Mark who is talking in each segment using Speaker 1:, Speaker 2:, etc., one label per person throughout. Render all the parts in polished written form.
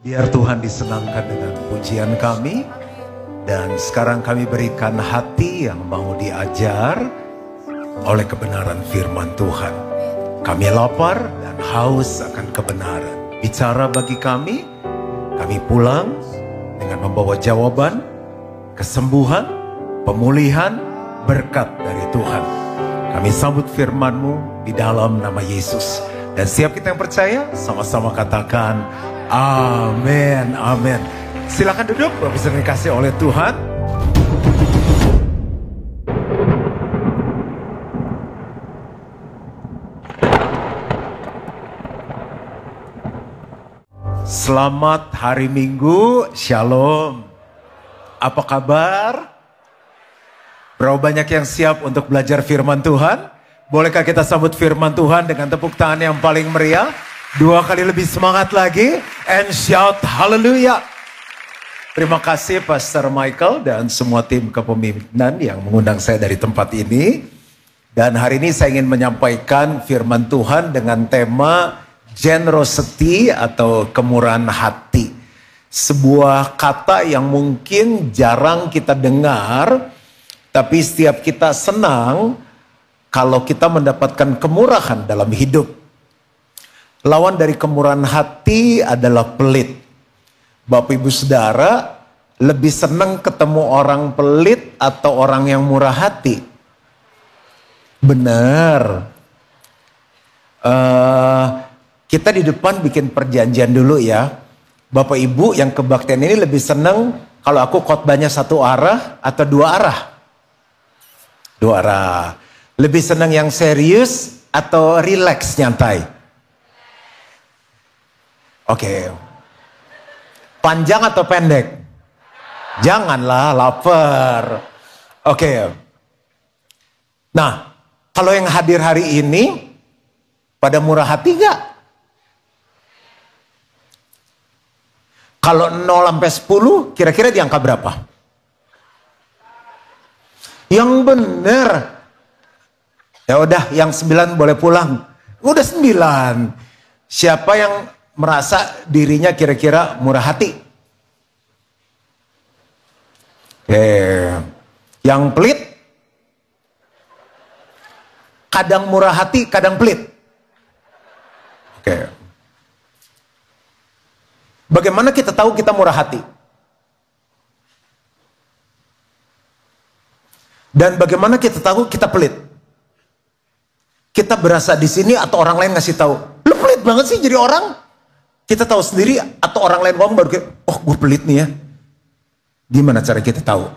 Speaker 1: Biar Tuhan disenangkan dengan pujian kami. Dan sekarang kami berikan hati yang mau diajar oleh kebenaran firman Tuhan. Kami lapar dan haus akan kebenaran. Bicara bagi kami pulang dengan membawa jawaban, kesembuhan, pemulihan, berkat dari Tuhan. Kami sambut firman-Mu di dalam nama Yesus. Dan siap kita yang percaya, sama-sama katakan amin, amin. Silakan duduk, Bapak bisa dikasih oleh Tuhan. Selamat hari Minggu, Shalom. Apa kabar? Berapa banyak yang siap untuk belajar firman Tuhan? Bolehkah kita sambut firman Tuhan dengan tepuk tangan yang paling meriah? 2 kali lebih semangat lagi. And shout hallelujah. Terima kasih Pastor Michael dan semua tim kepemimpinan yang mengundang saya dari tempat ini. Dan hari ini saya ingin menyampaikan firman Tuhan dengan tema generosity atau kemurahan hati. Sebuah kata yang mungkin jarang kita dengar, tapi setiap kita senang kalau kita mendapatkan kemurahan dalam hidup. Lawan dari kemurahan hati adalah pelit. Bapak Ibu Saudara, lebih senang ketemu orang pelit atau orang yang murah hati? Benar. Kita di depan bikin perjanjian dulu ya. Bapak Ibu yang kebaktian ini lebih senang kalau aku khotbahnya 1 arah atau 2 arah? 2 arah. Lebih senang yang serius atau relax nyantai? Oke. Panjang atau pendek? Janganlah lapar. Oke. Nah, kalau yang hadir hari ini pada murah hati gak? Kalau 0 sampai 10 kira-kira di angka berapa? Yang benar. Ya udah, yang 9 boleh pulang. Udah 9. Siapa yang merasa dirinya kira-kira murah hati? Yang pelit? Kadang murah hati, kadang pelit. Bagaimana kita tahu kita murah hati? Dan bagaimana kita tahu kita pelit? Kita berasa di sini atau orang lain ngasih tahu? Lu pelit banget sih jadi orang? Kita tahu sendiri atau orang lain ngomong baru kayak, oh gue pelit nih ya. Gimana cara kita tahu?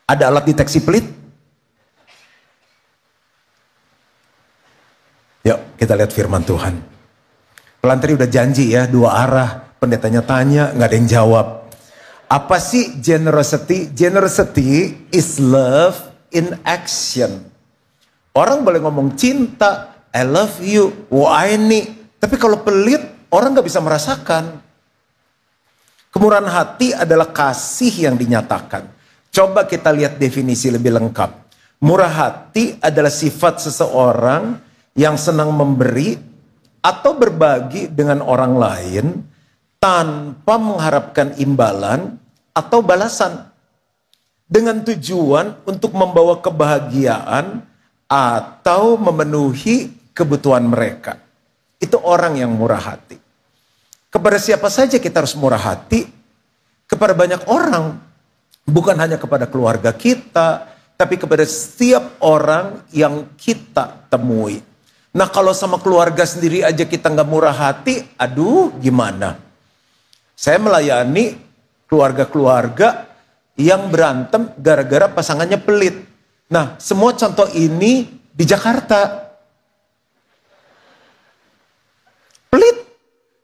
Speaker 1: Ada alat deteksi pelit? Yuk kita lihat firman Tuhan. Pelantari udah janji ya 2 arah. Pendetanya tanya gak ada yang jawab. Apa sih generosity? Generosity is love in action. Orang boleh ngomong cinta, I love you, wah ini. Tapi kalau pelit, orang gak bisa merasakan. Kemurahan hati adalah kasih yang dinyatakan. Coba kita lihat definisi lebih lengkap. Murah hati adalah sifat seseorang yang senang memberi atau berbagi dengan orang lain tanpa mengharapkan imbalan atau balasan. Dengan tujuan untuk membawa kebahagiaan atau memenuhi kebutuhan mereka. Itu orang yang murah hati. Kepada siapa saja kita harus murah hati? Kepada banyak orang. Bukan hanya kepada keluarga kita, tapi kepada setiap orang yang kita temui. Nah kalau sama keluarga sendiri aja kita nggak murah hati, aduh gimana? Saya melayani keluarga-keluarga yang berantem gara-gara pasangannya pelit. Nah semua contoh ini di Jakarta. Pelit.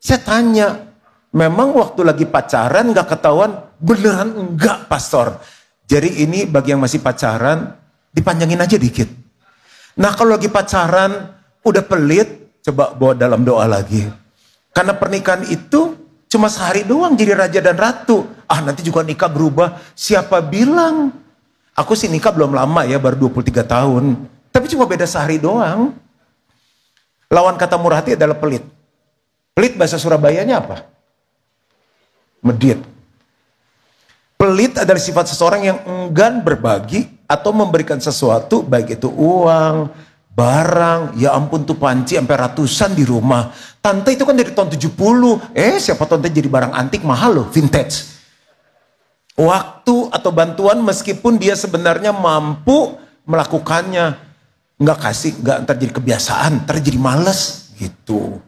Speaker 1: Saya tanya, memang waktu lagi pacaran gak ketahuan? Beneran enggak pastor. Jadi ini bagi yang masih pacaran, dipanjangin aja dikit. Nah kalau lagi pacaran, udah pelit, coba bawa dalam doa lagi. Karena pernikahan itu cuma sehari doang jadi raja dan ratu. Ah nanti juga nikah berubah. Siapa bilang? Aku sih nikah belum lama ya, baru 23 tahun. Tapi cuma beda sehari doang. Lawan kata murah hati adalah pelit. Pelit bahasa Surabayanya apa? Medit. Pelit adalah sifat seseorang yang enggan berbagi atau memberikan sesuatu, baik itu uang, barang. Ya ampun tuh panci sampai ratusan di rumah. Tante itu kan dari tahun 70. Siapa tante jadi barang antik mahal loh, vintage. Waktu atau bantuan meskipun dia sebenarnya mampu melakukannya. Nggak kasih, ntar jadi kebiasaan, ntar jadi males gitu.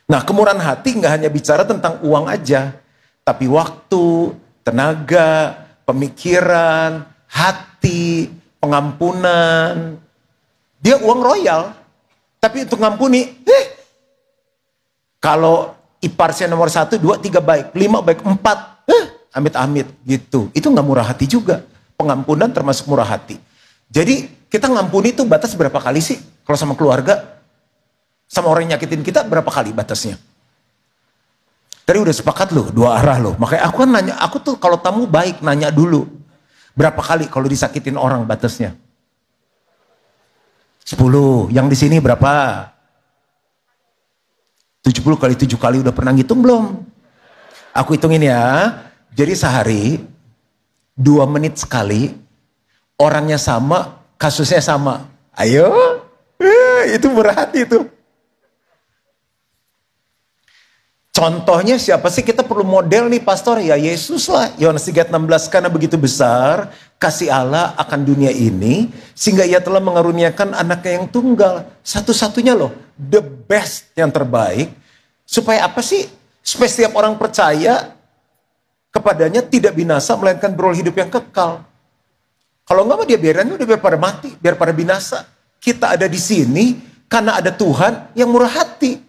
Speaker 1: Nah, kemurahan hati nggak hanya bicara tentang uang aja, tapi waktu, tenaga, pemikiran, hati, pengampunan. Dia uang royal, tapi untuk ngampuni, kalau iparsnya nomor 1, 2, 3 baik, 5 baik, 4, amit-amit gitu. Itu nggak murah hati juga. Pengampunan termasuk murah hati. Jadi kita ngampuni itu batas berapa kali sih? Kalau sama keluarga, sama orang yang nyakitin kita berapa kali batasnya? Tadi udah sepakat loh, 2 arah loh. Makanya aku kan nanya, aku tuh kalau tamu baik nanya dulu. Berapa kali kalau disakitin orang batasnya? 10. Yang di sini berapa? 70 kali 7 kali udah pernah ngitung belum? Aku hitungin ya. Jadi sehari 2 menit sekali, orangnya sama, kasusnya sama. Ayo, itu murah hati itu. Contohnya siapa sih? Kita perlu model nih pastor, ya Yesus lah. Yohanes 3:16, karena begitu besar kasih Allah akan dunia ini, sehingga ia telah mengaruniakan anaknya yang tunggal. Satu-satunya loh, the best, yang terbaik. Supaya apa sih? Supaya setiap orang percaya kepadanya tidak binasa, melainkan beroleh hidup yang kekal. Kalau enggak mah dia biarin udah biar pada mati, biar pada binasa. Kita ada di sini karena ada Tuhan yang murah hati.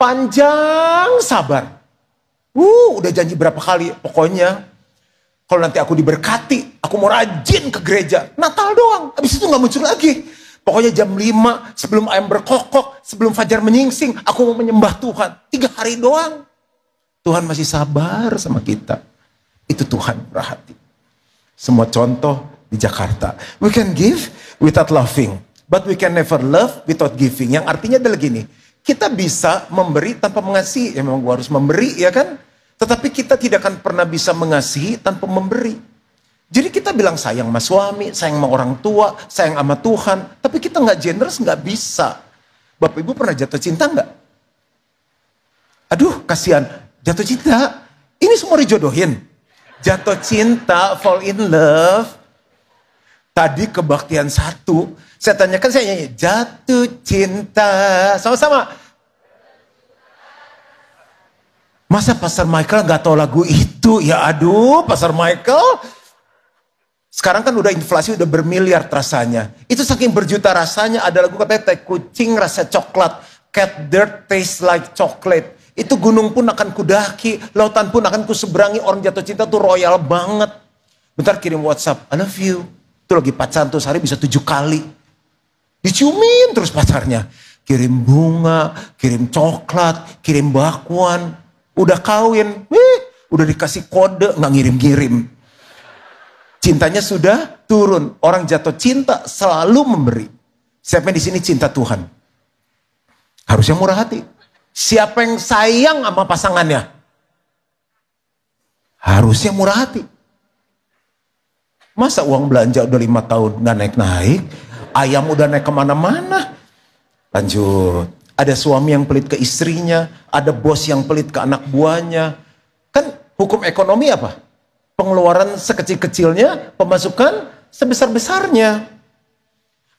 Speaker 1: Panjang sabar. Udah janji berapa kali. Pokoknya kalau nanti aku diberkati, aku mau rajin ke gereja. Natal doang, habis itu gak muncul lagi. Pokoknya jam 5 sebelum ayam berkokok, sebelum fajar menyingsing, aku mau menyembah Tuhan. 3 hari doang. Tuhan masih sabar sama kita. Itu Tuhan murah hati. Semua contoh di Jakarta. We can give without loving, but we can never love without giving. Yang artinya adalah gini, kita bisa memberi tanpa mengasihi. Ya memang gua harus memberi, ya kan? Tetapi kita tidak akan pernah bisa mengasihi tanpa memberi. Jadi kita bilang sayang sama suami, sayang sama orang tua, sayang sama Tuhan. Tapi kita nggak generous, nggak bisa. Bapak Ibu pernah jatuh cinta nggak? Aduh, kasihan. Jatuh cinta, ini semua dijodohin. Jatuh cinta, fall in love. Tadi kebaktian 1, saya tanyakan, saya nyanyi, jatuh cinta. Sama-sama. Masa Pastor Michael gak tahu lagu itu? Ya aduh, Pastor Michael. Sekarang kan udah inflasi, udah bermiliar rasanya. Itu saking berjuta rasanya, ada lagu katanya, teh kucing rasa coklat. Cat dirt tastes like chocolate. Itu gunung pun akan kudaki, lautan pun akan kuseberangi. Orang jatuh cinta tuh royal banget. Bentar kirim WhatsApp, I love you. Itu lagi pacaran tuh sehari bisa 7 kali. Diciumin terus pacarnya. Kirim bunga, kirim coklat, kirim bakwan. Udah kawin, udah dikasih kode, nggak ngirim-ngirim. Cintanya sudah turun. Orang jatuh cinta selalu memberi. Siapa yang di sini cinta Tuhan? Harusnya murah hati. Siapa yang sayang sama pasangannya? Harusnya murah hati. Masa uang belanja udah 5 tahun nggak naik-naik? Ayam udah naik kemana-mana. Lanjut. Ada suami yang pelit ke istrinya. Ada bos yang pelit ke anak buahnya. Kan hukum ekonomi apa? Pengeluaran sekecil-kecilnya, pemasukan sebesar-besarnya.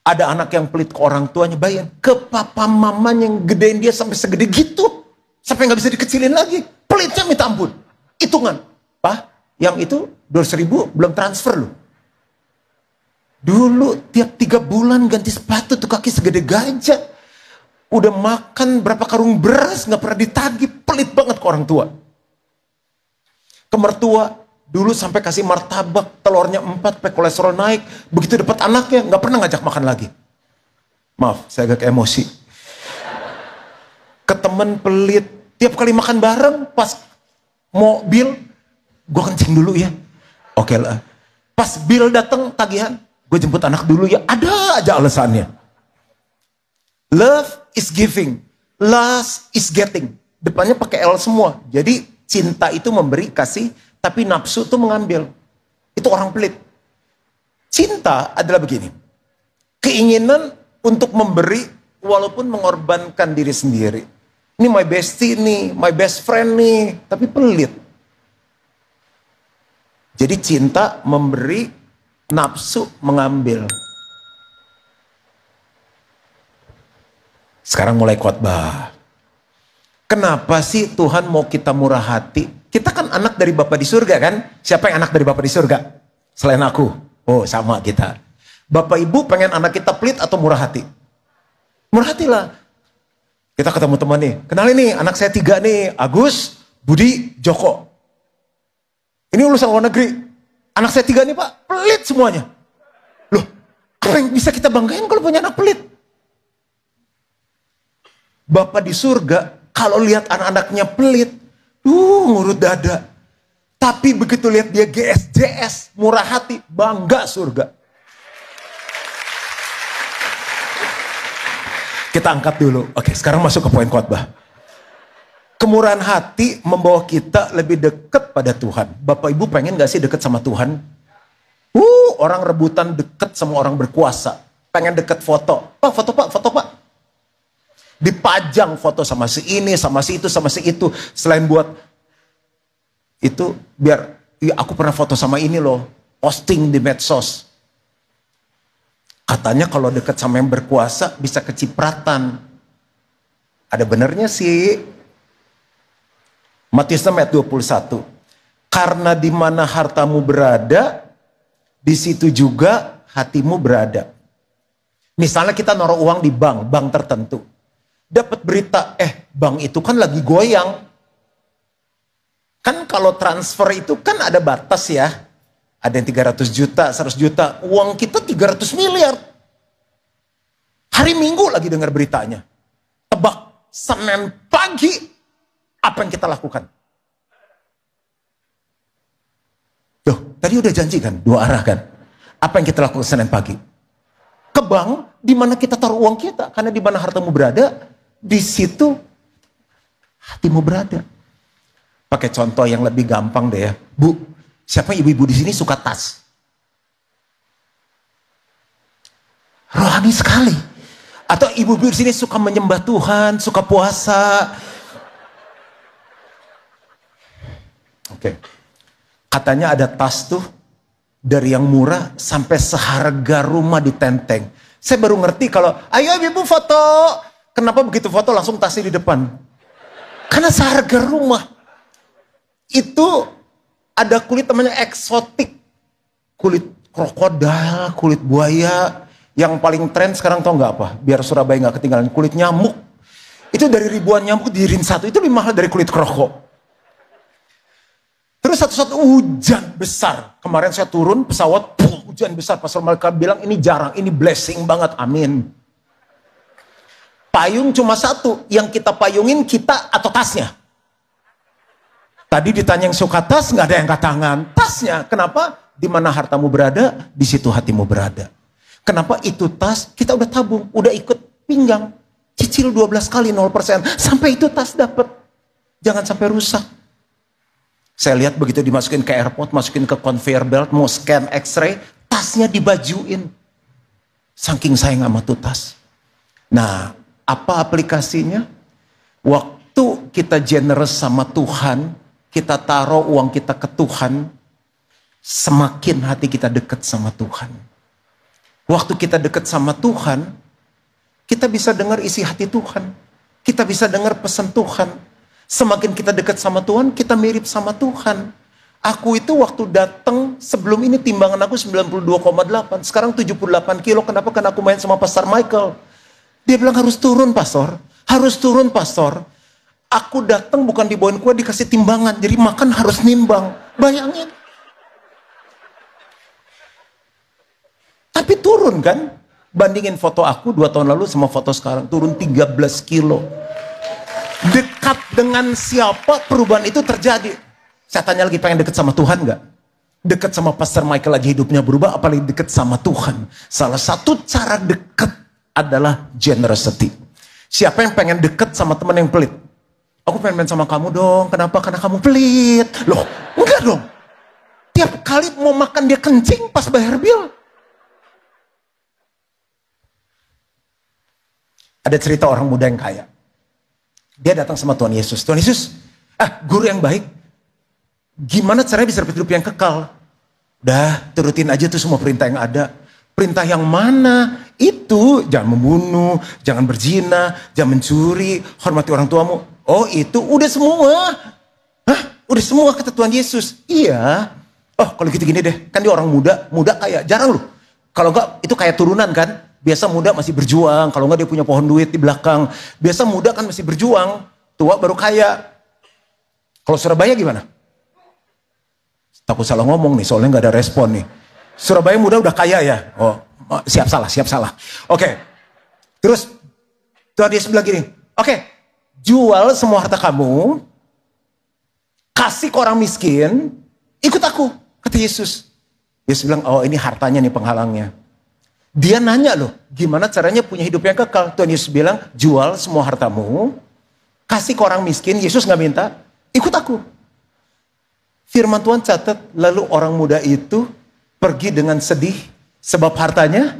Speaker 1: Ada anak yang pelit ke orang tuanya, bayar ke papa mamanya yang gedein dia sampai segede gitu. Sampai nggak bisa dikecilin lagi. Pelitnya minta ampun. Hitungan. Pak, yang itu 200.000 belum transfer loh. Dulu tiap 3 bulan ganti sepatu tuh kaki segede gajah. Udah makan berapa karung beras nggak pernah ditagih. Pelit banget ke orang tua. Ke mertua dulu sampai kasih martabak, telurnya 4, sampai kolesterol naik. Begitu dapat anaknya nggak pernah ngajak makan lagi. Maaf, saya agak emosi. Ke temen pelit, tiap kali makan bareng pas mobil, gue kencing dulu ya. Oke lah. Pas bil datang tagihan, gue jemput anak dulu ya. Ada aja alasannya. Love is giving, lust is getting. Depannya pakai L semua. Jadi Cinta itu memberi, kasih, tapi nafsu itu mengambil. Itu orang pelit. Cinta adalah begini. Keinginan untuk memberi walaupun mengorbankan diri sendiri. Ini my bestie nih, my best friend nih, tapi pelit. Jadi cinta memberi, nafsu mengambil. Sekarang mulai khotbah. Kenapa sih Tuhan mau kita murah hati? Kita kan anak dari Bapa di surga kan? Siapa yang anak dari Bapa di surga? Selain aku. Oh sama kita. Bapak Ibu pengen anak kita pelit atau murah hati? Murah hatilah. Kita ketemu teman nih. Kenalin nih anak saya 3 nih. Agus, Budi, Joko. Ini lulusan luar negeri. Anak saya 3 nih Pak. Pelit semuanya. Loh, apa yang bisa kita banggain kalau punya anak pelit? Bapak di surga, kalau lihat anak-anaknya pelit, ngurut dada. Tapi begitu lihat dia GSJS, murah hati, bangga surga. Kita angkat dulu. Oke, sekarang masuk ke poin khotbah. Kemurahan hati membawa kita lebih dekat pada Tuhan. Bapak Ibu pengen gak sih dekat sama Tuhan? Orang rebutan dekat sama orang berkuasa. Pengen deket foto. Pak, foto Pak, foto Pak. Dipajang foto sama si ini, sama si itu, sama si itu. Selain buat itu, biar ya aku pernah foto sama ini loh. Posting di medsos. Katanya kalau dekat sama yang berkuasa bisa kecipratan. Ada benernya sih. Matius 6 ayat 21. Karena di mana hartamu berada, di situ juga hatimu berada. Misalnya kita naruh uang di bank tertentu. Dapat berita, bank itu kan lagi goyang. Kan kalau transfer itu kan ada batas ya. Ada yang 300 juta, 100 juta. Uang kita 300 miliar. Hari Minggu lagi dengar beritanya. Tebak, Senin pagi, apa yang kita lakukan? Tuh, tadi udah janji kan, 2 arah kan. Apa yang kita lakukan Senin pagi? Ke bank, di mana kita taruh uang kita. Karena di mana hartamu berada, di situ hatimu berada. Pakai contoh yang lebih gampang deh ya. Bu, siapa ibu-ibu di sini suka tas? Rohani sekali. Atau ibu-ibu di sini suka menyembah Tuhan, suka puasa. Oke. Katanya ada tas tuh dari yang murah sampai seharga rumah di Tenteng. Saya baru ngerti kalau, ayo ibu foto. Kenapa begitu foto langsung tasnya di depan? Karena seharga rumah. Itu ada kulit namanya eksotik. Kulit krokodil, kulit buaya. Yang paling tren sekarang tau nggak apa? Biar Surabaya nggak ketinggalan. Kulit nyamuk. Itu dari ribuan nyamuk diirin satu. Itu lebih mahal dari kulit kroko. Terus satu-satu hujan besar. Kemarin saya turun pesawat, hujan besar. Pastor mereka bilang ini jarang, ini blessing banget. Amin. Payung cuma satu, yang kita payungin kita atau tasnya. Tadi ditanya yang suka tas, nggak ada yang angkat tangan. Tasnya, kenapa? Di mana hartamu berada, di situ hatimu berada. Kenapa itu tas, kita udah tabung, udah ikut pinggang. Cicil 12 kali 0%, sampai itu tas dapat. Jangan sampai rusak. Saya lihat begitu dimasukin ke airport, masukin ke conveyor belt, mau scan x-ray, tasnya dibajuin. Saking sayang sama tuh tas. Nah, apa aplikasinya? Waktu kita generous sama Tuhan, kita taruh uang kita ke Tuhan, semakin hati kita dekat sama Tuhan. Waktu kita dekat sama Tuhan, kita bisa dengar isi hati Tuhan. Kita bisa dengar pesan Tuhan. Semakin kita dekat sama Tuhan, kita mirip sama Tuhan. Aku itu waktu datang, sebelum ini timbangan aku 92,8. Sekarang 78 kilo. Kenapa? Karena aku main sama Pastor Michael. Dia bilang harus turun pastor. Harus turun pastor. Aku datang bukan dibawain kue, dikasih timbangan. Jadi makan harus nimbang. Bayangin. Tapi turun kan? Bandingin foto aku 2 tahun lalu sama foto sekarang. Turun 13 kilo. Dekat dengan siapa perubahan itu terjadi? Saya tanya lagi, pengen dekat sama Tuhan gak? Dekat sama Pastor Michael lagi hidupnya berubah, apalagi dekat sama Tuhan. Salah satu cara dekat adalah generosity. Siapa yang pengen dekat sama teman yang pelit? aku pengen main sama kamu dong. Kenapa? Karena kamu pelit. Loh, enggak dong. Tiap kali mau makan dia kencing pas bayar bil. Ada cerita orang muda yang kaya. Dia datang sama Tuhan Yesus. Tuhan Yesus, guru yang baik. Gimana caranya bisa dapat hidup yang kekal? Udah, turutin aja tuh semua perintah yang ada. Perintah yang mana? Itu, jangan membunuh, jangan berzina, jangan mencuri, hormati orang tuamu. Oh itu, udah semua. Hah? Udah semua kata Tuhan Yesus. Iya. Oh kalau gitu gini deh, kan dia orang muda kaya. Jarang loh. Kalau enggak, itu kayak turunan kan. Biasa muda masih berjuang, kalau enggak dia punya pohon duit di belakang. Biasa muda kan masih berjuang, tua baru kaya. Kalau Surabaya gimana? Takut salah ngomong nih, soalnya nggak ada respon nih. Surabaya muda udah kaya ya? Oh, siap salah. Oke. Terus Tuhan Yesus bilang gini, oke, jual semua harta kamu, kasih ke orang miskin, ikut aku, kata Yesus. Yesus bilang, oh ini hartanya nih penghalangnya. Dia nanya loh, gimana caranya punya hidup yang kekal? Tuhan Yesus bilang, jual semua hartamu, kasih ke orang miskin. Yesus nggak minta, ikut aku. Firman Tuhan catat, lalu orang muda itu pergi dengan sedih, sebab hartanya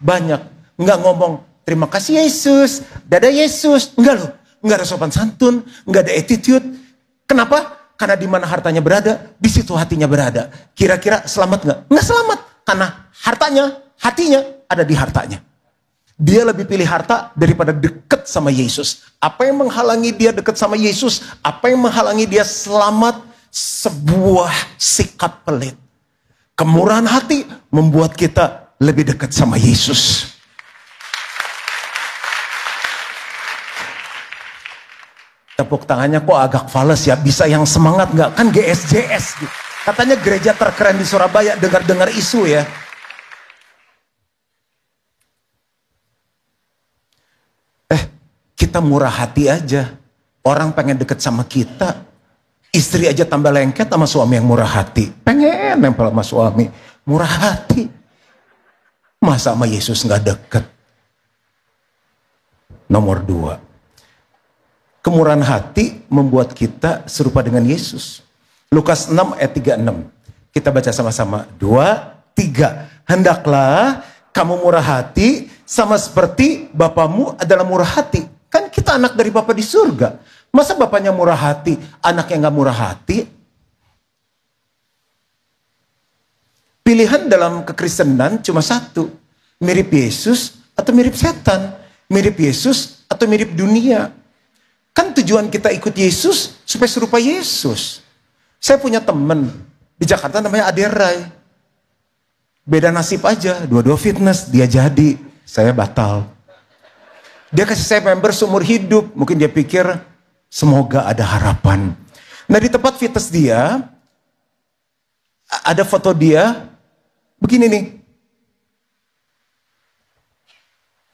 Speaker 1: banyak. Nggak ngomong, terima kasih Yesus, dadah Yesus. Enggak loh, nggak ada sopan santun, nggak ada attitude. Kenapa? Karena di mana hartanya berada, di situ hatinya berada. Kira-kira selamat nggak? Nggak selamat, karena hatinya ada di hartanya. Dia lebih pilih harta daripada dekat sama Yesus. Apa yang menghalangi dia dekat sama Yesus? Apa yang menghalangi dia selamat? Sebuah sikap pelit. Kemurahan hati membuat kita lebih dekat sama Yesus. Tepuk tangannya kok agak fales ya. Bisa yang semangat nggak? Kan GSJS gitu. Katanya gereja terkeren di Surabaya. Dengar-dengar isu ya. Kita murah hati aja. Orang pengen deket sama kita. Istri aja tambah lengket sama suami yang murah hati. Pengen nempel sama suami. Murah hati. Masa sama Yesus gak deket? Nomor 2. Kemurahan hati membuat kita serupa dengan Yesus. Lukas 6 ayat 36. Kita baca sama-sama. 2, 3. Hendaklah kamu murah hati sama seperti Bapamu adalah murah hati. Kan kita anak dari Bapa di surga. Masa bapaknya murah hati, anaknya gak murah hati? Pilihan dalam kekristenan cuma satu. Mirip Yesus atau mirip setan. Mirip Yesus atau mirip dunia. Kan tujuan kita ikut Yesus supaya serupa Yesus. Saya punya teman di Jakarta namanya Aderai. Beda nasib aja, dua-dua fitness, dia jadi, saya batal. Dia kasih saya member seumur hidup, mungkin dia pikir semoga ada harapan. Nah di tempat fitness dia, ada foto dia, begini nih.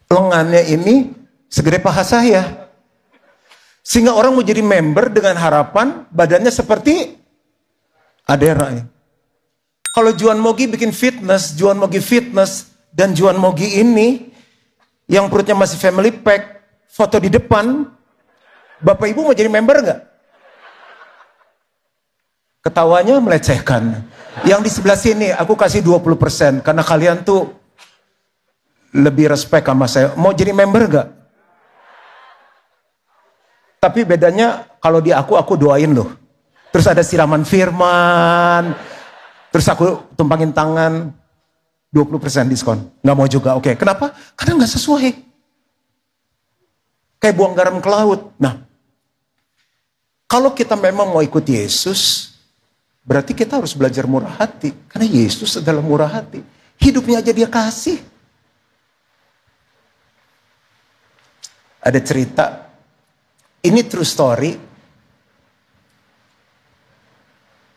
Speaker 1: Lengannya ini segede paha saya. Sehingga orang mau jadi member dengan harapan badannya seperti Aderai. Kalau Juan Mogi bikin fitness, Juan Mogi fitness, dan Juan Mogi ini yang perutnya masih family pack, foto di depan, Bapak Ibu mau jadi member nggak? Ketawanya melecehkan. Yang di sebelah sini aku kasih 20% karena kalian tuh lebih respect sama saya. Mau jadi member nggak? Tapi bedanya kalau di aku doain loh. Terus ada siraman firman. Terus aku tumpangin tangan. 20% diskon. Nggak mau juga. Oke. Kenapa? Karena nggak sesuai. Kayak buang garam ke laut. Nah. Kalau kita memang mau ikut Yesus. Berarti kita harus belajar murah hati. Karena Yesus adalah murah hati. Hidupnya aja dia kasih. Ada cerita. Ini true story.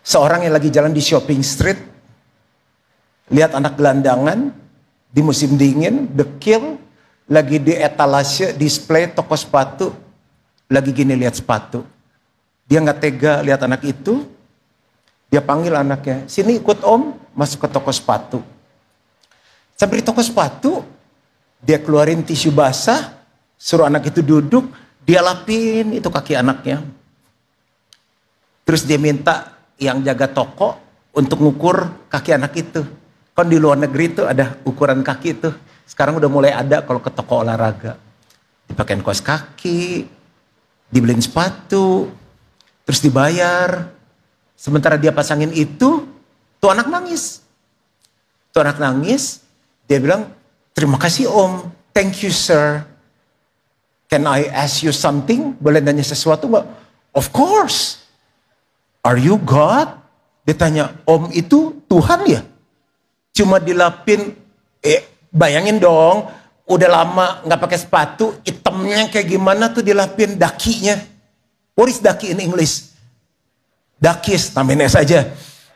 Speaker 1: Seorang yang lagi jalan di shopping street. Lihat anak gelandangan. Di musim dingin. Dekil. Lagi di etalase display toko sepatu. Lagi gini lihat sepatu. Dia gak tega lihat anak itu. Dia panggil anaknya. Sini ikut om. Masuk ke toko sepatu. Sampai di toko sepatu. Dia keluarin tisu basah. Suruh anak itu duduk. Dia lapin itu kaki anaknya. Terus dia minta yang jaga toko untuk ngukur kaki anak itu. Kan di luar negeri itu ada ukuran kaki itu. Sekarang udah mulai ada kalau ke toko olahraga. Dipakein kaos kaki, dibeliin sepatu, terus dibayar. Sementara dia pasangin itu, tuh anak nangis. Tuh anak nangis, dia bilang, terima kasih om, thank you sir. Can I ask you something? Boleh nanya sesuatu nggak? Of course. Are you God? Dia tanya, om itu Tuhan ya? Cuma dilapin, bayangin dong, udah lama nggak pakai sepatu, hitamnya kayak gimana tuh dilapin dakinya. What is daki in English? Dakis, tambahin S aja.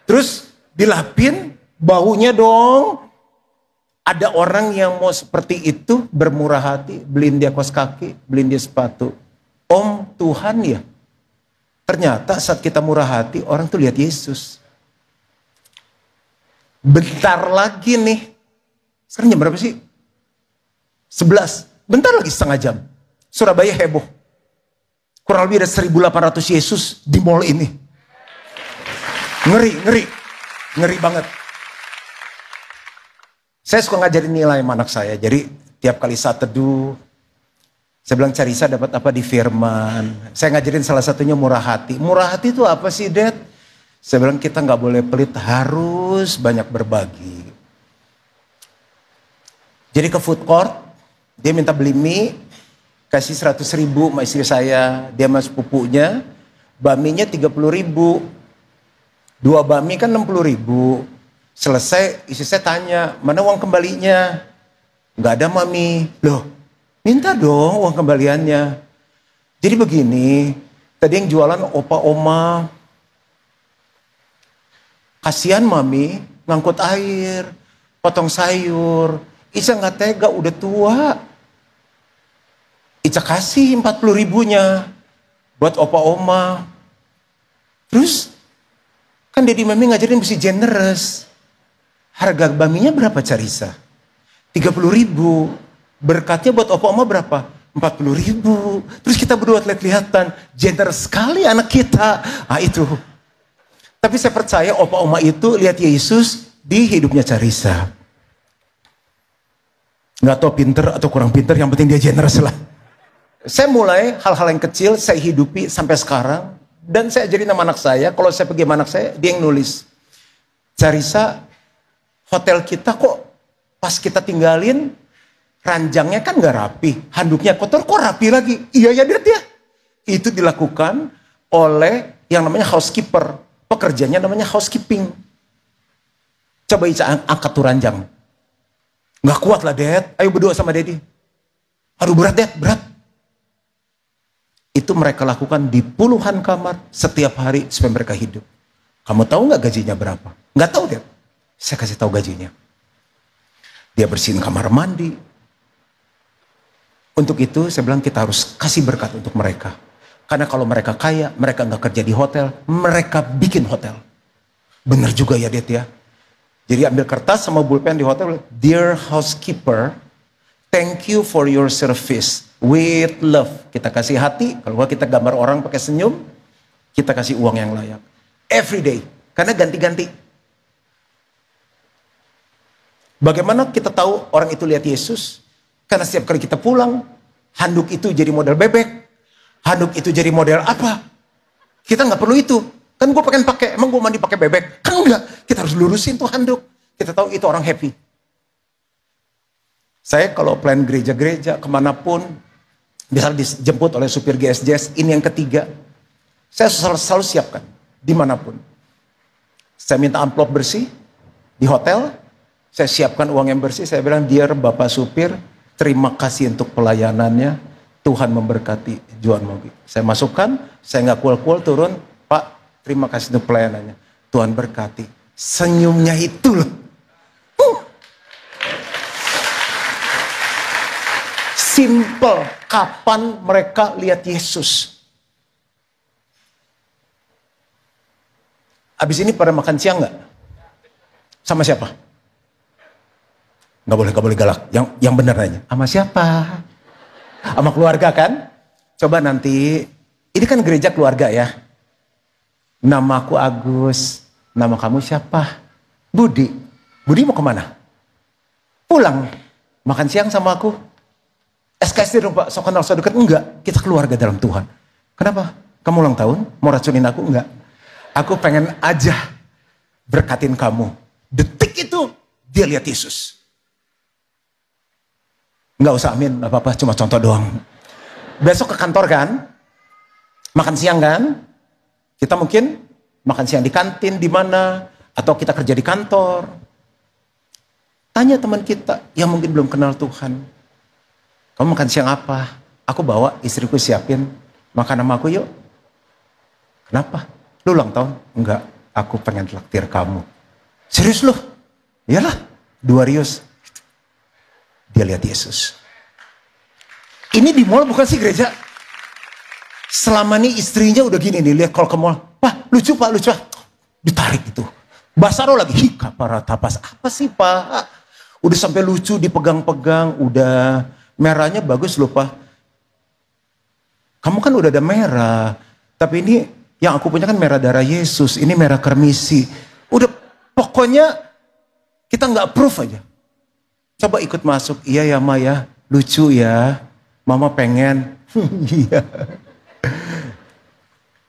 Speaker 1: Terus dilapin bahunya dong. Ada orang yang mau seperti itu, bermurah hati, beliin dia kaos kaki, beliin dia sepatu. Om Tuhan ya? Ternyata saat kita murah hati, orang tuh lihat Yesus. Bentar lagi nih. Sekarang jam berapa sih? 11. Bentar lagi setengah jam. Surabaya heboh. Kurang lebih ada 1.800 Yesus di mall ini. Ngeri banget. Saya suka ngajarin nilai sama anak saya. Jadi tiap kali saat teduh, saya bilang Carissa dapat apa di firman. Saya ngajarin salah satunya murah hati. Murah hati itu apa sih, Dad? Saya bilang kita nggak boleh pelit, harus banyak berbagi. Jadi ke food court, dia minta beli mie, kasih 100.000 sama istri saya, dia sama sepupunya, baminya 30.000, 2 bami kan 60.000. Selesai, istri saya tanya, mana uang kembalinya? Nggak ada mami. Loh, minta dong uang kembaliannya. Jadi begini, tadi yang jualan opa oma, kasihan mami, ngangkut air, potong sayur. Ica nggak tega, udah tua. Ica kasih 40.000-nya buat opa oma. Terus kan Dedi Mami ngajarin mesti generous. Harga baminya berapa Carissa? 30.000. Berkatnya buat opa oma berapa? 40.000. Terus kita berdua kelihatan generous sekali anak kita. Ah itu. Tapi saya percaya opa oma itu lihat Yesus di hidupnya Carissa. Nggak tahu pinter atau kurang pinter, yang penting dia generous lah. Saya mulai hal-hal yang kecil saya hidupi sampai sekarang. Dan saya ajarin sama anak saya, kalau saya pergi sama anak saya, dia yang nulis. Carissa, hotel kita kok pas kita tinggalin, ranjangnya kan nggak rapi. Handuknya kotor, kok rapi lagi? Iya ya Dad ya. Itu dilakukan oleh yang namanya housekeeper. Pekerjanya namanya housekeeping. Coba Ica angkat tuh ranjang. Nggak kuat lah Dad, ayo berdua sama Daddy. Aduh berat Dad, berat. Itu mereka lakukan di puluhan kamar setiap hari supaya mereka hidup. Kamu tahu nggak gajinya berapa? Nggak tahu Dad. Saya kasih tahu gajinya. Dia bersihin kamar mandi. Untuk itu saya bilang kita harus kasih berkat untuk mereka. Karena kalau mereka kaya, mereka nggak kerja di hotel, mereka bikin hotel. Bener juga ya Dad ya. Jadi ambil kertas sama pulpen di hotel. Dear housekeeper, thank you for your service. With love. Kita kasih hati. Kalau kita gambar orang pakai senyum, kita kasih uang yang layak. Every day. Karena ganti-ganti. Bagaimana kita tahu orang itu lihat Yesus? Karena setiap kali kita pulang, handuk itu jadi model bebek. Handuk itu jadi model apa? Kita nggak perlu itu. Kan gue pengen pakai, emang gue mandi pakai bebek? Kan enggak. Kita harus lurusin tuh handuk. Kita tahu itu orang happy. Saya kalau plan gereja-gereja kemanapun, bisa dijemput oleh supir GSJS, ini yang ketiga. Saya selalu siapkan, dimanapun. Saya minta amplop bersih, di hotel, saya siapkan uang yang bersih, saya bilang, dear Bapak Supir, terima kasih untuk pelayanannya, Tuhan memberkati Juan Mogi. Saya masukkan, saya nggak kual-kual turun, Pak, terima kasih untuk pelayanannya, Tuhan berkati. Senyumnya itu loh. Simple, kapan mereka lihat Yesus? Abis ini pada makan siang nggak? Sama siapa? Nggak boleh galak. Yang benar aja. Sama siapa? Sama keluarga kan? Coba nanti, ini kan gereja keluarga ya. Namaku Agus, nama kamu siapa? Budi. Budi mau kemana? Pulang. Makan siang sama aku. SKSD dong Pak, sok kenal, sok dekat. Enggak, kita keluarga dalam Tuhan. Kenapa? Kamu ulang tahun? Mau racunin aku? Enggak. Aku pengen aja berkatin kamu. Detik itu, dia lihat Yesus. Enggak usah amin, gak apa-apa, cuma contoh doang. Besok ke kantor kan? Makan siang kan? Kita mungkin makan siang di kantin, di mana? Atau kita kerja di kantor. Tanya teman kita yang mungkin belum kenal Tuhan. Kamu makan siang apa? Aku bawa, istriku siapin. Makan sama aku yuk. Kenapa? Lu ulang tahun? Enggak, aku pengen traktir kamu. Serius lu? Iyalah, 2 rius. Dia lihat Yesus. Ini di mall bukan sih gereja? Selama ini istrinya udah gini nih, lihat kalau ke mall. Pak, lucu Pak, lucu Pak. Ditarik gitu. Basaro lagi, para tapas. Apa sih Pak? Udah sampai lucu dipegang-pegang, udah merahnya bagus loh Pak. Kamu kan udah ada merah. Tapi ini yang aku punya kan merah darah Yesus. Ini merah kermisi. Udah pokoknya kita nggak approve aja. Coba ikut masuk. Iya ya Maya, lucu ya. Mama pengen. Iya.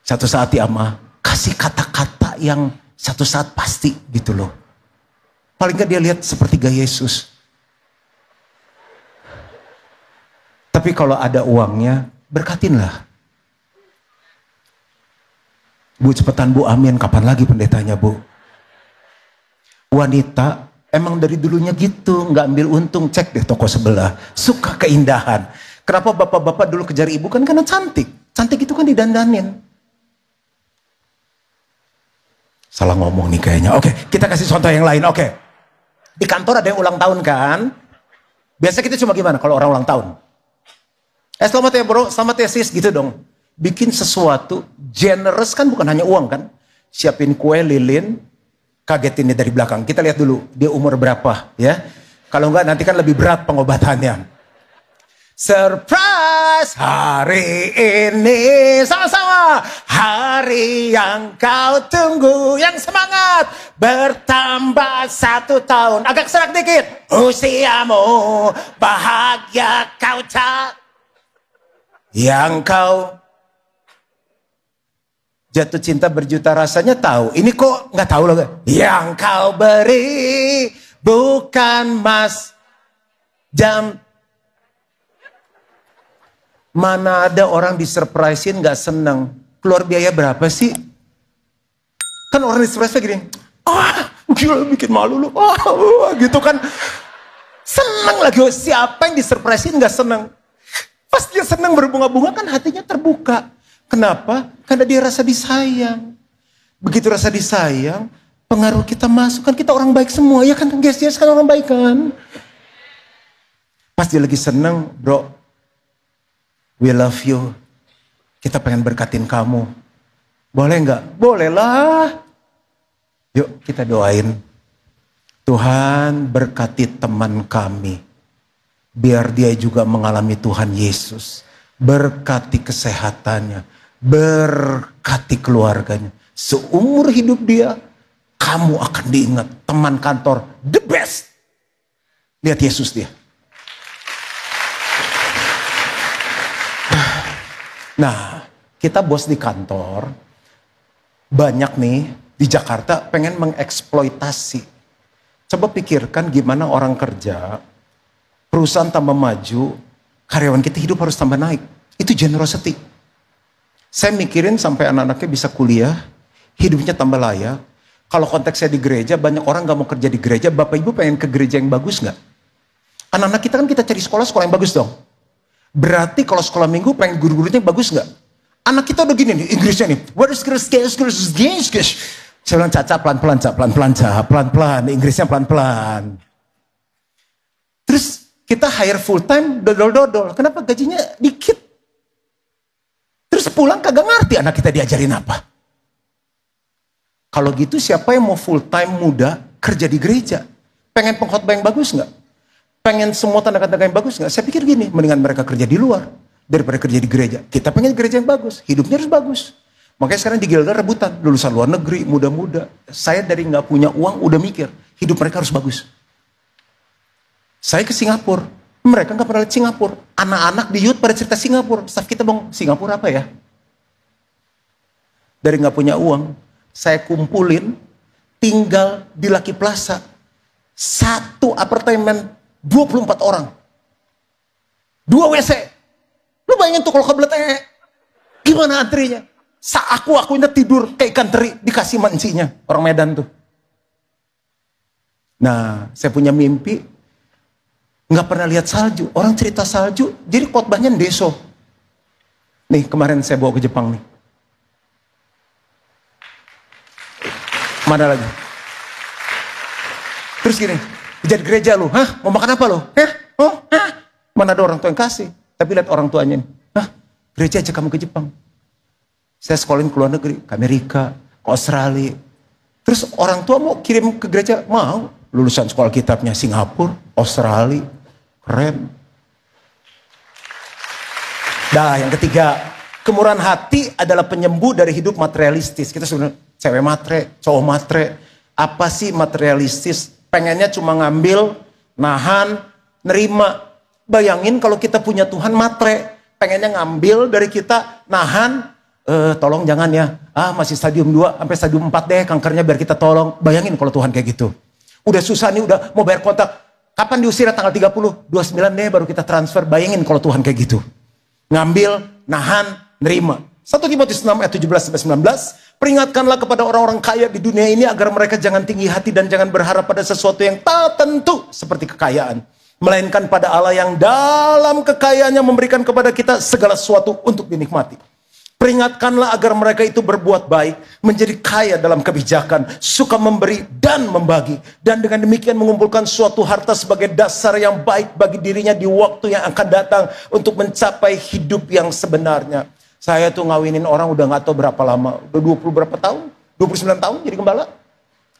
Speaker 1: Satu saat ya Ma, kasih kata-kata yang satu saat pasti gitu loh. Paling gak dia lihat sepertiga Yesus. Tapi kalau ada uangnya, berkatinlah. Bu cepetan Bu, amin. Kapan lagi pendetanya Bu? Wanita emang dari dulunya gitu, nggak ambil untung. Cek deh toko sebelah, suka keindahan. Kenapa bapak-bapak dulu kejar ibu? Kan karena cantik. Cantik itu kan didandanin. Salah ngomong nih kayaknya. Oke, kita kasih contoh yang lain. Oke, di kantor ada yang ulang tahun kan? Biasa kita cuma gimana kalau orang ulang tahun? Selamat ya bro, selamat ya sis, gitu dong. Bikin sesuatu generous kan, bukan hanya uang kan? Siapin kue, lilin, kagetin dia dari belakang. Kita lihat dulu dia umur berapa ya. Kalau enggak nanti kan lebih berat pengobatannya. Surprise hari ini sama-sama, hari yang kau tunggu, yang semangat bertambah 1 tahun, agak serak dikit usiamu, bahagia kau tak, yang kau jatuh cinta berjuta rasanya tahu, ini kok nggak tahu loh, yang kau beri bukan mas jam. Mana ada orang disurprisein gak seneng. Keluar biaya berapa sih? Kan orang disurprise gini. Gila bikin malu lu. Gitu kan. Seneng lagi. Siapa yang disurprisein gak seneng? Pas dia seneng berbunga-bunga kan hatinya terbuka. Kenapa? Karena dia rasa disayang. Begitu rasa disayang, pengaruh kita masuk. Kan kita orang baik semua. Ya kan guys, kan orang baik kan. Pas dia lagi seneng, bro. We love you. Kita pengen berkatin kamu. Boleh nggak? Boleh lah. Yuk kita doain. Tuhan berkati teman kami. Biar dia juga mengalami Tuhan Yesus. Berkati kesehatannya. Berkati keluarganya. Seumur hidup dia, kamu akan diingat. Teman kantor, the best. Lihat Yesus dia. Nah, kita bos di kantor, banyak nih di Jakarta pengen mengeksploitasi. Coba pikirkan gimana orang kerja, perusahaan tambah maju, karyawan kita hidup harus tambah naik. Itu generosity. Saya mikirin sampai anak-anaknya bisa kuliah, hidupnya tambah layak. Kalau konteksnya di gereja, banyak orang gak mau kerja di gereja, Bapak Ibu pengen ke gereja yang bagus gak? Anak-anak kita kan kita cari sekolah yang bagus dong. Berarti kalau sekolah minggu pengen guru-gurunya bagus nggak? Anak kita udah gini nih, Inggrisnya nih. What is Saya bilang, Caca pelan-pelan, Inggrisnya pelan-pelan. Terus kita hire full time, dodol-dodol. Kenapa gajinya dikit? Terus pulang kagak ngerti anak kita diajarin apa. Kalau gitu siapa yang mau full time muda kerja di gereja? Pengen pengkhotbah yang bagus nggak? Pengen semua tanda-tanda yang bagus nggak? Saya pikir gini, mendingan mereka kerja di luar. daripada kerja di gereja. Kita pengen gereja yang bagus, hidupnya harus bagus. Makanya sekarang di Gilgal rebutan, lulusan luar negeri, muda-muda. Saya dari nggak punya uang udah mikir, hidup mereka harus bagus. Saya ke Singapura, mereka nggak pernah lihat Singapura. Anak-anak di youth pada cerita Singapura. Staff kita bang, Singapura apa ya? Dari nggak punya uang, saya kumpulin, tinggal di Lucky Plaza. Satu apartemen, 24 orang. 2 WC. Lu bayangin tuh kalau kebelet gimana antrinya? Akunya tidur kayak ikan teri, dikasih mancinya. Orang Medan tuh. Nah, saya punya mimpi, nggak pernah lihat salju. Orang cerita salju, jadi khotbahnya deso. Nih, kemarin saya bawa ke Jepang nih. Mana lagi? Terus gini, jadi gereja lu, hah? Mau makan apa lu? Hah? Oh, hah? Mana ada orang tua yang kasih? Tapi lihat orang tuanya nih, hah? Gereja aja kamu ke Jepang. Saya sekolahin ke luar negeri, ke Amerika, ke Australia. Terus orang tua mau kirim ke gereja, mau. Lulusan sekolah kitabnya Singapura, Australia, keren. Nah, yang ketiga, kemurahan hati adalah penyembuh dari hidup materialistis. Kita sebenarnya cewek matre, cowok matre. Apa sih materialistis? Pengennya cuma ngambil, nahan, nerima. Bayangin kalau kita punya Tuhan matre. Pengennya ngambil dari kita, nahan. Tolong jangan ya. Masih stadium 2 sampai stadium 4 deh kankernya biar kita tolong. Bayangin kalau Tuhan kayak gitu. Udah susah nih, udah mau bayar kontak. Kapan diusirnya tanggal 30? 29 deh baru kita transfer. Bayangin kalau Tuhan kayak gitu. Ngambil, nahan, nerima. 1 Timotius 6 ayat 17-19. Peringatkanlah kepada orang-orang kaya di dunia ini agar mereka jangan tinggi hati dan jangan berharap pada sesuatu yang tak tentu seperti kekayaan. Melainkan pada Allah yang dalam kekayaannya memberikan kepada kita segala sesuatu untuk dinikmati. Peringatkanlah agar mereka itu berbuat baik, menjadi kaya dalam kebijakan, suka memberi dan membagi. Dan dengan demikian mengumpulkan suatu harta sebagai dasar yang baik bagi dirinya di waktu yang akan datang untuk mencapai hidup yang sebenarnya. Saya tuh ngawinin orang udah gak tahu berapa lama, udah 20 berapa tahun, 29 tahun jadi gembala,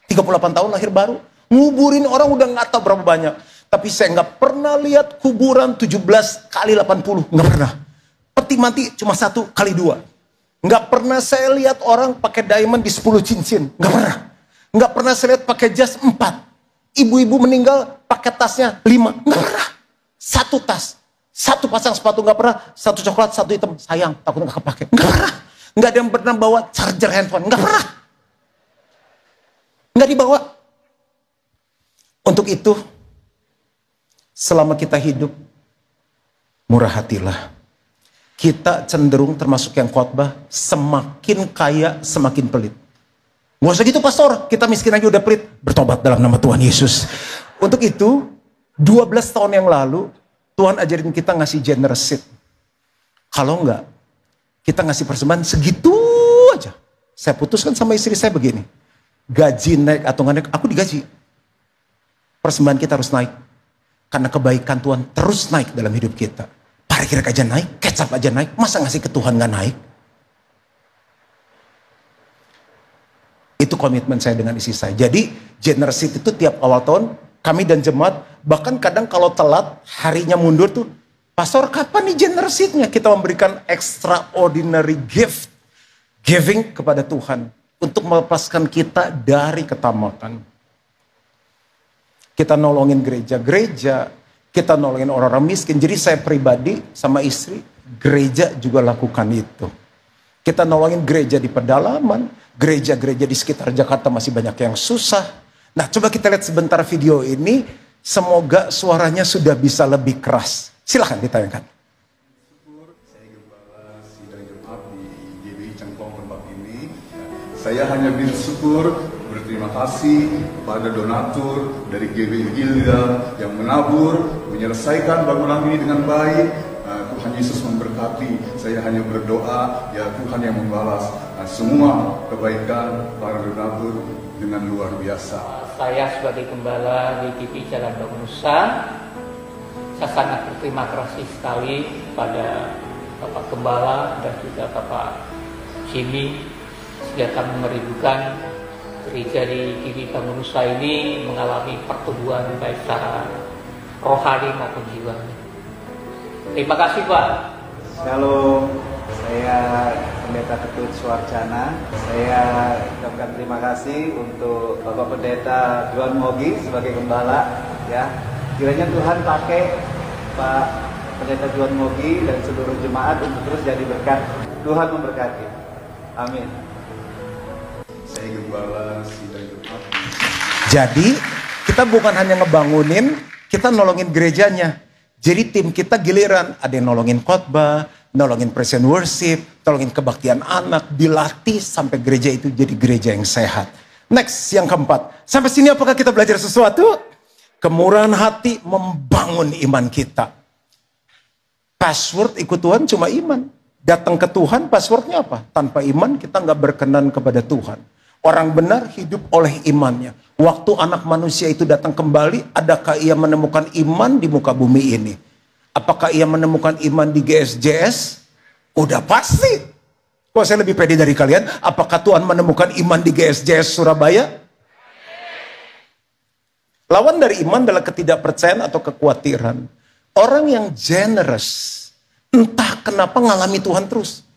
Speaker 1: 38 tahun lahir baru. Nguburin orang udah gak tahu berapa banyak. Tapi saya gak pernah lihat kuburan 17 kali 80, gak pernah. Peti mati cuma 1 kali 2. Nggak pernah saya lihat orang pakai diamond di 10 cincin. Nggak pernah. Nggak pernah saya lihat pakai jas 4. Ibu-ibu meninggal pakai tasnya 5. Nggak pernah. 1 tas. 1 pasang sepatu nggak pernah. 1 coklat, 1 hitam. Sayang, takut nggak kepake. Nggak pernah. Nggak ada yang pernah bawa charger handphone. Nggak pernah. Nggak dibawa. Untuk itu, selama kita hidup, murah hatilah. Kita cenderung termasuk yang khotbah, semakin kaya semakin pelit. Gak usah gitu pastor, kita miskin aja udah pelit. Bertobat dalam nama Tuhan Yesus. Untuk itu, 12 tahun yang lalu, Tuhan ajarin kita ngasih generous seed. Kalau enggak, kita ngasih persembahan segitu aja. Saya putuskan sama istri saya begini. Gaji naik atau nggak naik, aku digaji. Persembahan kita harus naik. Karena kebaikan Tuhan terus naik dalam hidup kita. Parkir aja naik, kecap aja naik, masa ngasih ke Tuhan gak naik? Itu komitmen saya dengan istri saya. Jadi generosity itu tiap awal tahun, kami dan jemaat, bahkan kadang kalau telat, harinya mundur tuh, pastor kapan nih generosity-nya? Kita memberikan extraordinary gift, giving kepada Tuhan, untuk melepaskan kita dari ketamakan. Kita nolongin gereja-gereja, kita nolongin orang-orang miskin. Jadi saya pribadi sama istri, gereja juga lakukan itu. Kita nolongin gereja di pedalaman, gereja-gereja di sekitar Jakarta masih banyak yang susah. Nah, coba kita lihat sebentar video ini. Semoga suaranya sudah bisa lebih keras. Silahkan ditayangkan.
Speaker 2: Saya gembala sidang jemaat di GBI Cengkong tempat ini. Saya hanya bersyukur, berterima kasih pada donatur dari GBI Gilgal yang menabur, menyelesaikan bangunan ini dengan baik. Tuhan Yesus memberkati. Saya hanya berdoa, ya Tuhan yang membalas semua kebaikan para donatur dengan luar biasa.
Speaker 3: Saya sebagai gembala di GBI Jalan Bangunusa, saya sangat berterima kasih sekali pada Bapak Gembala dan juga Bapak Jimmy sudah kami merindukan gereja di GBI Bangunusa ini mengalami pertumbuhan baik secara rohani maupun jiwa. Terima kasih Pak.
Speaker 4: Shalom, saya Pendeta Ketut Suarcana. Saya ucapkan terima kasih untuk Bapak Pendeta Juan Mogi sebagai gembala. Ya, kiranya Tuhan pakai Pak Pendeta Juan Mogi dan seluruh jemaat untuk terus jadi berkat. Tuhan memberkati. Amin.
Speaker 2: Saya gembala sidang Jumat.
Speaker 1: Jadi kita bukan hanya ngebangunin, kita nolongin gerejanya. Jadi tim kita giliran, ada yang nolongin khotbah, nolongin present worship, nolongin kebaktian anak, dilatih sampai gereja itu jadi gereja yang sehat. Next, yang keempat. Sampai sini apakah kita belajar sesuatu? Kemurahan hati membangun iman kita. Password ikut Tuhan cuma iman. Datang ke Tuhan passwordnya apa? Tanpa iman kita nggak berkenan kepada Tuhan. Orang benar hidup oleh imannya. Waktu anak manusia itu datang kembali, adakah ia menemukan iman di muka bumi ini? Apakah ia menemukan iman di GSJS? Udah pasti. Kok saya lebih pede dari kalian? Apakah Tuhan menemukan iman di GSJS Surabaya? Lawan dari iman adalah ketidakpercayaan atau kekhawatiran. Orang yang generous, entah kenapa ngalami Tuhan terus.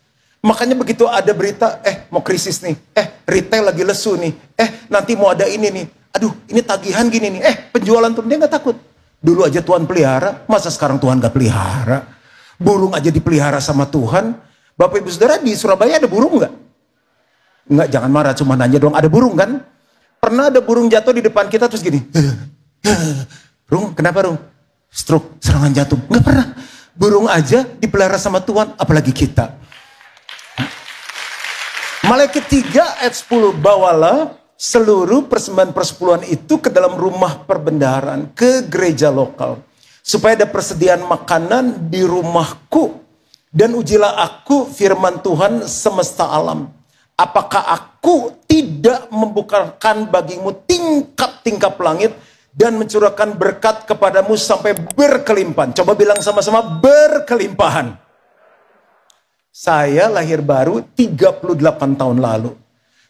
Speaker 1: Makanya begitu ada berita, mau krisis nih, retail lagi lesu nih, nanti mau ada ini nih, aduh ini tagihan gini nih, penjualan turun, dia gak takut. Dulu aja Tuhan pelihara, masa sekarang Tuhan gak pelihara? Burung aja dipelihara sama Tuhan. Bapak Ibu Saudara, di Surabaya ada burung gak? Enggak, jangan marah, cuma nanya dong, ada burung kan? Pernah ada burung jatuh di depan kita terus gini, Rung, kenapa Rung? Stroke, serangan jantung. Gak pernah. Burung aja dipelihara sama Tuhan, apalagi kita. Malaikat 3 ayat 10, bawalah seluruh persembahan persepuluhan itu ke dalam rumah perbendaharaan, ke gereja lokal. Supaya ada persediaan makanan di rumahku. Dan ujilah aku firman Tuhan semesta alam. Apakah aku tidak membukakan bagimu tingkap-tingkap langit dan mencurahkan berkat kepadamu sampai berkelimpahan. Coba bilang sama-sama, berkelimpahan. Saya lahir baru 38 tahun lalu.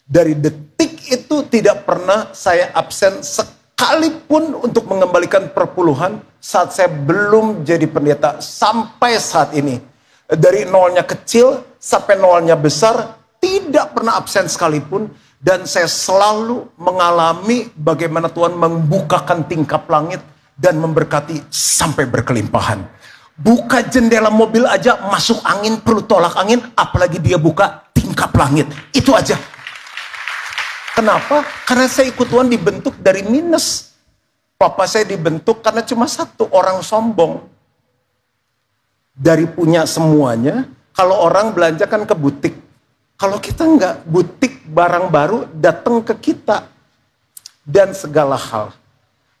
Speaker 1: Dari detik itu tidak pernah saya absen sekalipun untuk mengembalikan perpuluhan saat saya belum jadi pendeta sampai saat ini. Dari nolnya kecil sampai nolnya besar, tidak pernah absen sekalipun. Dan saya selalu mengalami bagaimana Tuhan membukakan tingkap langit dan memberkati sampai berkelimpahan. Buka jendela mobil aja masuk angin, perlu tolak angin, apalagi dia buka tingkap langit. Itu aja. Kenapa? Karena saya ikut Tuhan dibentuk dari minus. Papa saya dibentuk karena cuma satu, orang sombong. Dari punya semuanya, kalau orang belanja kan ke butik. Kalau kita enggak, butik barang baru datang ke kita. Dan segala hal.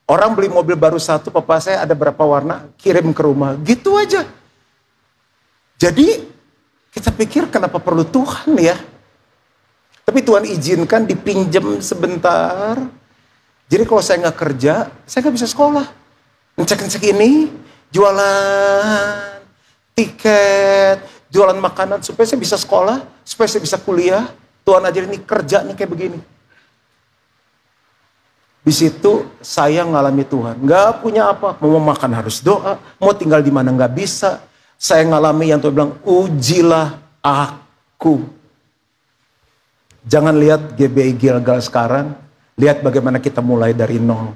Speaker 1: Orang beli mobil baru satu, papa saya ada berapa warna, kirim ke rumah. Gitu aja. Jadi, kita pikir kenapa perlu Tuhan ya? Tapi Tuhan izinkan dipinjam sebentar. Jadi kalau saya nggak kerja, saya nggak bisa sekolah. Ngecek-ngecek ini, jualan tiket, jualan makanan, supaya saya bisa sekolah, supaya saya bisa kuliah. Tuhan ajarin ini kerja nih kayak begini. Di situ saya ngalami Tuhan. Nggak punya apa, mau makan harus doa, mau tinggal di mana nggak bisa. Saya ngalami yang Tuhan bilang, ujilah aku. Jangan lihat GBI Gilgal sekarang, lihat bagaimana kita mulai dari nol.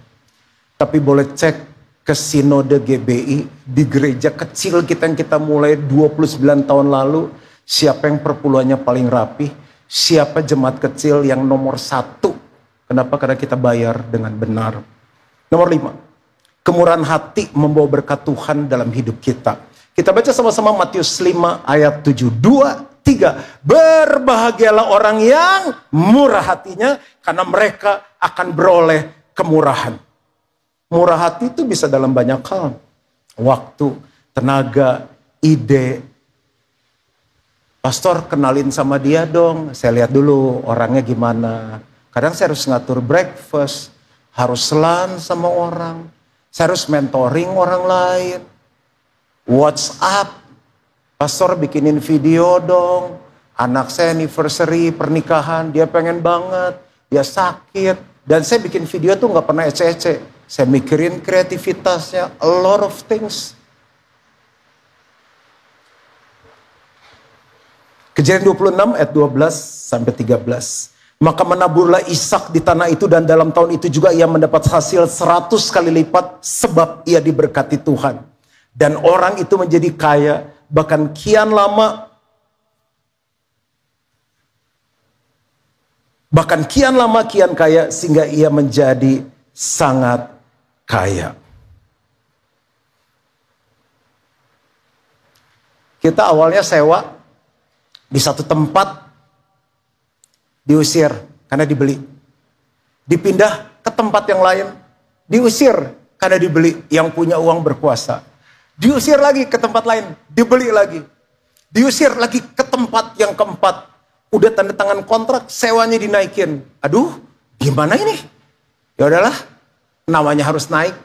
Speaker 1: Tapi boleh cek ke sinode GBI, di gereja kecil kita yang kita mulai 29 tahun lalu, siapa yang perpuluhannya paling rapi, siapa jemaat kecil yang nomor 1. Kenapa? Karena kita bayar dengan benar. Nomor 5, kemurahan hati membawa berkat Tuhan dalam hidup kita. Kita baca sama-sama Matius 5 ayat 7. 2, 3. Berbahagialah orang yang murah hatinya, karena mereka akan beroleh kemurahan. Murah hati itu bisa dalam banyak hal. Waktu, tenaga, ide. Pastor, kenalin sama dia dong. Saya lihat dulu orangnya gimana. Kadang saya harus ngatur breakfast, harus lunch sama orang. Saya harus mentoring orang lain. WhatsApp, pastor bikinin video dong. Anak saya anniversary pernikahan, dia pengen banget, dia sakit. Dan saya bikin video tuh gak pernah ece-ece. Saya mikirin kreativitasnya, a lot of things. Kejadian 26 ayat 12 sampai 13. Maka menaburlah Ishak di tanah itu dan dalam tahun itu juga ia mendapat hasil 100 kali lipat sebab ia diberkati Tuhan. Dan orang itu menjadi kaya bahkan kian lama kian kaya sehingga ia menjadi sangat kaya. Kita awalnya sewa di satu tempat, diusir karena dibeli. Dipindah ke tempat yang lain, diusir karena dibeli. Yang punya uang berkuasa. Diusir lagi ke tempat lain, dibeli lagi. Diusir lagi ke tempat yang keempat. Udah tanda tangan kontrak, sewanya dinaikin. Aduh, gimana ini? Ya udahlah, namanya harus naik.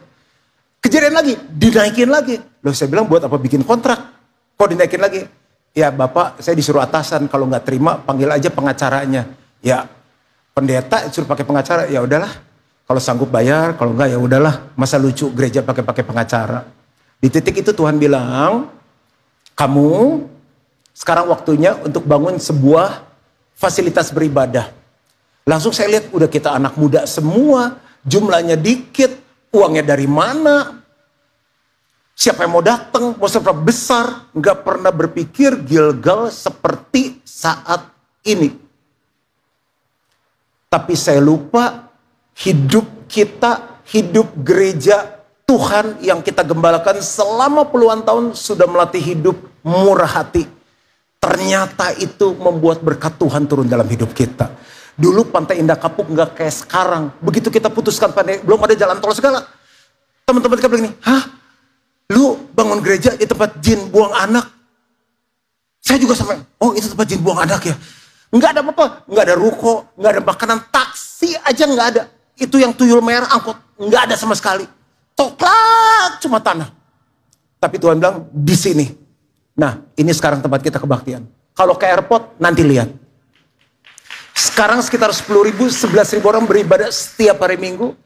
Speaker 1: Kejadian lagi, dinaikin lagi. Loh, saya bilang buat apa bikin kontrak? Kok dinaikin lagi? Ya Bapak, saya disuruh atasan, kalau nggak terima panggil aja pengacaranya. Ya pendeta suruh pakai pengacara, ya udahlah. Kalau sanggup bayar, kalau enggak ya udahlah. Masa lucu gereja pakai pengacara. Di titik itu Tuhan bilang, kamu sekarang waktunya untuk bangun sebuah fasilitas beribadah. Langsung saya lihat udah kita anak muda semua, jumlahnya dikit, uangnya dari mana? Siapa yang mau datang? Mau seberapa besar? Nggak pernah berpikir Gilgal seperti saat ini. Tapi saya lupa hidup kita, hidup gereja Tuhan yang kita gembalakan selama puluhan tahun sudah melatih hidup murah hati. Ternyata itu membuat berkat Tuhan turun dalam hidup kita. Dulu Pantai Indah Kapuk nggak kayak sekarang. Begitu kita putuskan belum ada jalan tol segala. Teman-teman kita bilang ini, hah? Lu bangun gereja di tempat jin buang anak? Saya juga sampai, oh itu tempat jin buang anak ya? Nggak ada apa-apa, nggak ada ruko, nggak ada makanan, taksi aja nggak ada. Itu yang tuyul merah angkot, nggak ada sama sekali. Coklat, cuma tanah. Tapi Tuhan bilang, di sini. Nah, ini sekarang tempat kita kebaktian. Kalau ke airport, nanti lihat. Sekarang sekitar 10.000, 11.000 orang beribadah setiap hari Minggu.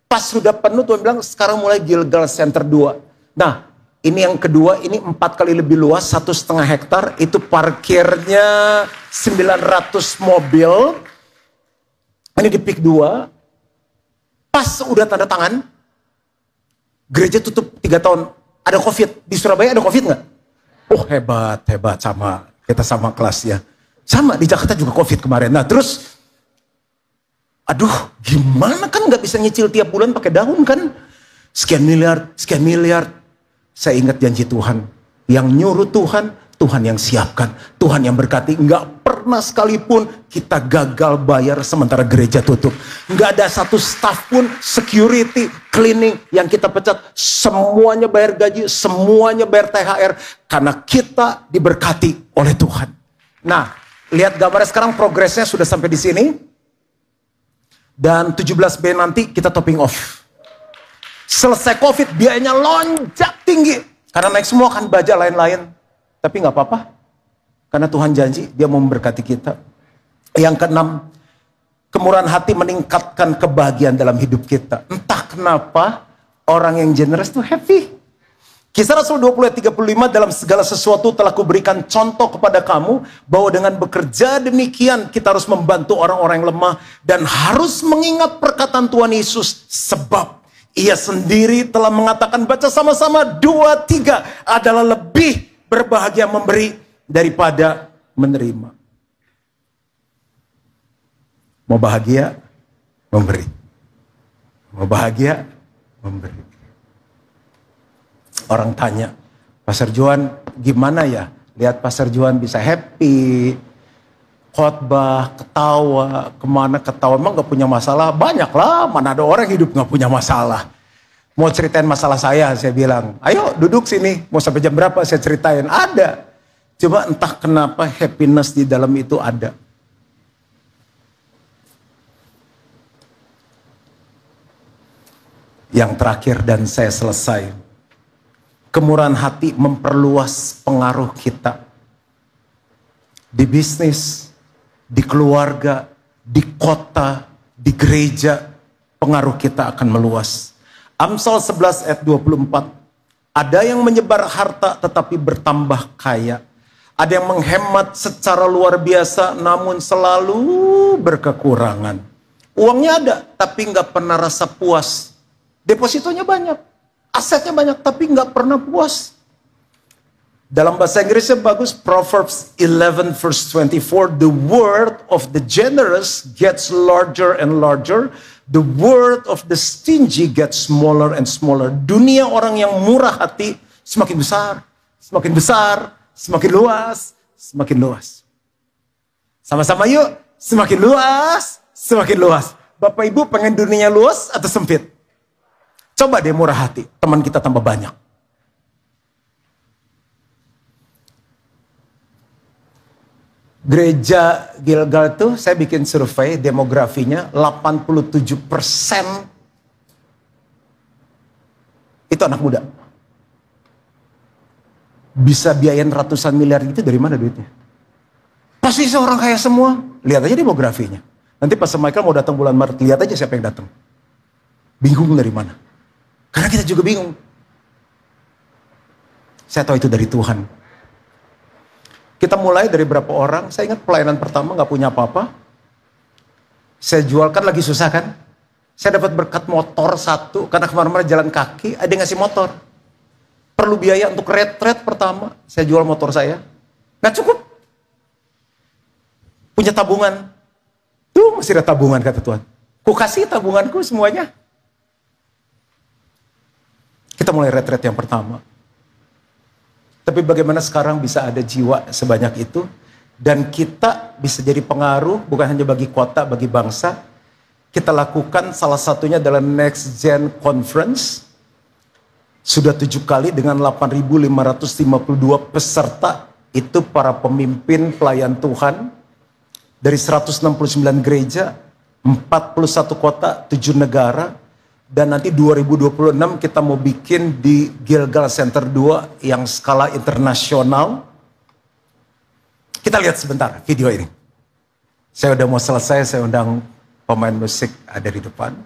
Speaker 1: Pas sudah penuh, Tuhan bilang, sekarang mulai Gilgal Center 2. Nah, ini yang kedua, ini 4 kali lebih luas, 1,5 hektar. Itu parkirnya 900 mobil. Ini di PIK 2. Pas udah tanda tangan, gereja tutup 3 tahun. Ada COVID. Di Surabaya ada COVID nggak? Oh hebat, sama. Kita sama kelasnya. Sama, di Jakarta juga COVID kemarin. Nah terus, aduh gimana kan nggak bisa nyicil tiap bulan pakai daun kan? Sekian miliar. Saya ingat janji Tuhan. Yang nyuruh Tuhan, Tuhan yang siapkan. Tuhan yang berkati. Nggak pernah sekalipun kita gagal bayar sementara gereja tutup. Nggak ada satu staff pun, security, cleaning yang kita pecat. Semuanya bayar gaji, semuanya bayar THR. Karena kita diberkati oleh Tuhan. Nah, lihat gambarnya sekarang progresnya sudah sampai di sini. Dan 17B nanti kita topping off. Selesai COVID, biayanya lonjak tinggi. Karena naik semua kan baja lain-lain. Tapi nggak apa-apa. Karena Tuhan janji, dia mau memberkati kita. Yang keenam, kemurahan hati meningkatkan kebahagiaan dalam hidup kita. Entah kenapa, orang yang generous itu happy. Kisah Rasul 20 ayat 35, dalam segala sesuatu telah kuberikan contoh kepada kamu, bahwa dengan bekerja demikian, kita harus membantu orang-orang yang lemah, dan harus mengingat perkataan Tuhan Yesus, sebab Ia sendiri telah mengatakan, baca sama-sama, 2, 3, adalah lebih berbahagia memberi daripada menerima. Mau bahagia, memberi. Mau bahagia, memberi. Orang tanya, Pastor Johan gimana ya? Lihat Pastor Johan bisa happy, khotbah, ketawa, kemana ketawa, emang gak punya masalah? Banyak lah, mana ada orang hidup gak punya masalah. Mau ceritain masalah saya bilang, ayo duduk sini, mau sampai jam berapa saya ceritain? Ada. Coba entah kenapa happiness di dalam itu ada. Yang terakhir dan saya selesai. Kemurahan hati memperluas pengaruh kita. Di bisnis, di keluarga, di kota, di gereja, pengaruh kita akan meluas. Amsal 11 ayat 24. Ada yang menyebar harta tetapi bertambah kaya. Ada yang menghemat secara luar biasa namun selalu berkekurangan. Uangnya ada tapi nggak pernah rasa puas. Depositonya banyak, asetnya banyak tapi nggak pernah puas. Dalam bahasa Inggrisnya bagus, Proverbs 11 verse 24, the word of the generous gets larger and larger, the word of the stingy gets smaller and smaller. Dunia orang yang murah hati semakin besar, semakin besar, semakin luas, semakin luas. Sama-sama yuk, semakin luas, semakin luas. Bapak Ibu pengen dunianya luas atau sempit? Coba deh murah hati, teman kita tambah banyak. Gereja Gilgal tuh saya bikin survei demografinya 87% itu anak muda. Bisa biayain ratusan miliar gitu dari mana duitnya? Pasti seorang kaya semua. Lihat aja demografinya. Nanti pas Michael mau datang bulan Maret, lihat aja siapa yang datang. Bingung dari mana? Karena kita juga bingung. Saya tahu itu dari Tuhan. Kita mulai dari berapa orang, saya ingat pelayanan pertama gak punya apa-apa. Saya jual, kan lagi susah kan. Saya dapat berkat motor satu, karena kemana-mana jalan kaki, ada yang ngasih motor. Perlu biaya untuk retret pertama, saya jual motor saya. Gak cukup. Punya tabungan. Tuh masih ada tabungan kata Tuhan. Ku kasih tabunganku semuanya. Kita mulai retret yang pertama. Tapi bagaimana sekarang bisa ada jiwa sebanyak itu. Dan kita bisa jadi pengaruh bukan hanya bagi kota, bagi bangsa. Kita lakukan salah satunya adalah Next Gen Conference. Sudah 7 kali dengan 8.552 peserta. Itu para pemimpin pelayan Tuhan. Dari 169 gereja, 41 kota, 7 negara. Dan nanti 2026 kita mau bikin di Gilgal Center 2 yang skala internasional. Kita lihat sebentar video ini. Saya udah mau selesai, saya undang pemain musik ada di depan.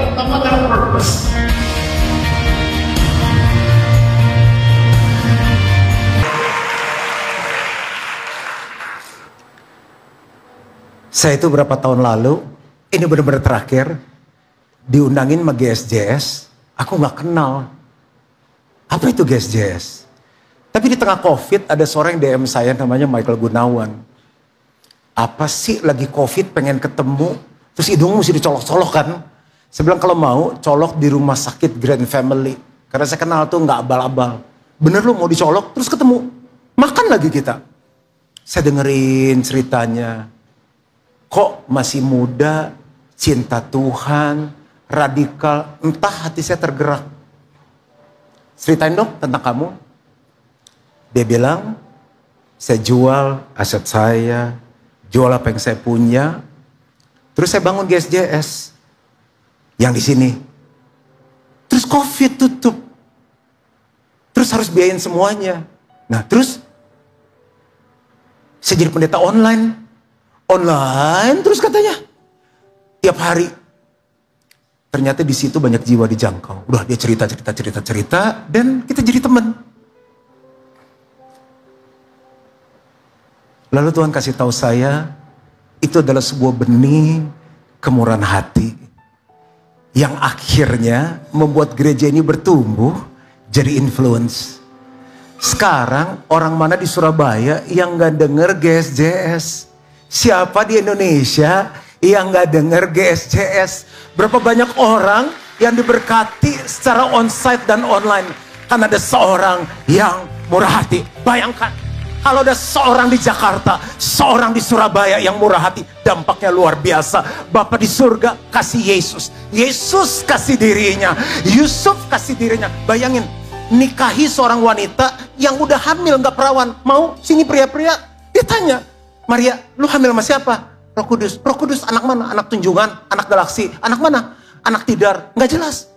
Speaker 1: Pertama adalah purpose. Saya itu berapa tahun lalu, ini benar-benar terakhir, diundangin sama GSJS, aku gak kenal. Apa itu GSJS? Tapi di tengah COVID ada seorang yang DM saya namanya Michael Gunawan. Apa sih lagi COVID pengen ketemu, terus hidungmu mesti dicolok-colok kan? Saya bilang kalau mau, colok di rumah sakit Grand Family. Karena saya kenal tuh gak abal-abal. Bener lu mau dicolok, terus ketemu. Makan lagi kita. Saya dengerin ceritanya. Kok masih muda, cinta Tuhan, radikal, entah hati saya tergerak. Ceritain dong tentang kamu. Dia bilang, saya jual aset saya, jual apa yang saya punya. Terus saya bangun GSJS yang di sini. Terus COVID tutup. Terus harus biayain semuanya. Nah terus saya jadi pendeta online. Online terus katanya. Tiap hari. Ternyata di situ banyak jiwa dijangkau. Udah dia cerita dan kita jadi teman. Lalu Tuhan kasih tahu saya, itu adalah sebuah benih kemurahan hati yang akhirnya membuat gereja ini bertumbuh jadi influence. Sekarang orang mana di Surabaya yang gak denger GSJS? Siapa di Indonesia yang gak denger GSJS? Berapa banyak orang yang diberkati secara onsite dan online karena ada seorang yang murah hati. Bayangkan kalau ada seorang di Jakarta, seorang di Surabaya yang murah hati, dampaknya luar biasa. Bapa di surga kasih Yesus, Yesus kasih dirinya, Yusuf kasih dirinya. Bayangin nikahi seorang wanita yang udah hamil gak perawan. Mau sini pria-pria, dia tanya, Maria, lu hamil sama siapa? Roh Kudus. Roh Kudus anak mana? Anak tunjungan, anak galaksi, anak mana? Anak tidar, nggak jelas.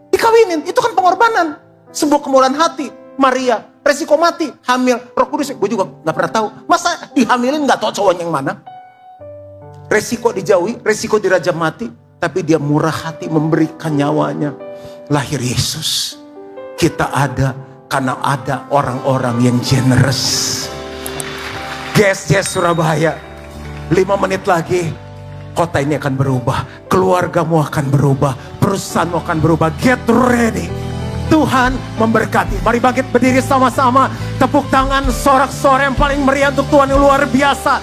Speaker 1: Dikawinin, itu kan pengorbanan. Sebuah kemurahan hati. Maria, resiko mati, hamil, Roh Kudus. Gue juga nggak pernah tahu. Masa dihamilin nggak tahu cowoknya yang mana? Resiko dijauhi, resiko dirajam mati, tapi dia murah hati memberikan nyawanya. Lahir Yesus. Kita ada karena ada orang-orang yang generous. Yes Surabaya. 5 menit lagi kota ini akan berubah. Keluargamu akan berubah. Perusahaanmu akan berubah. Get ready. Tuhan memberkati. Mari bangkit berdiri sama-sama. Tepuk tangan sorak-sorai yang paling meriah untuk Tuhan yang luar biasa.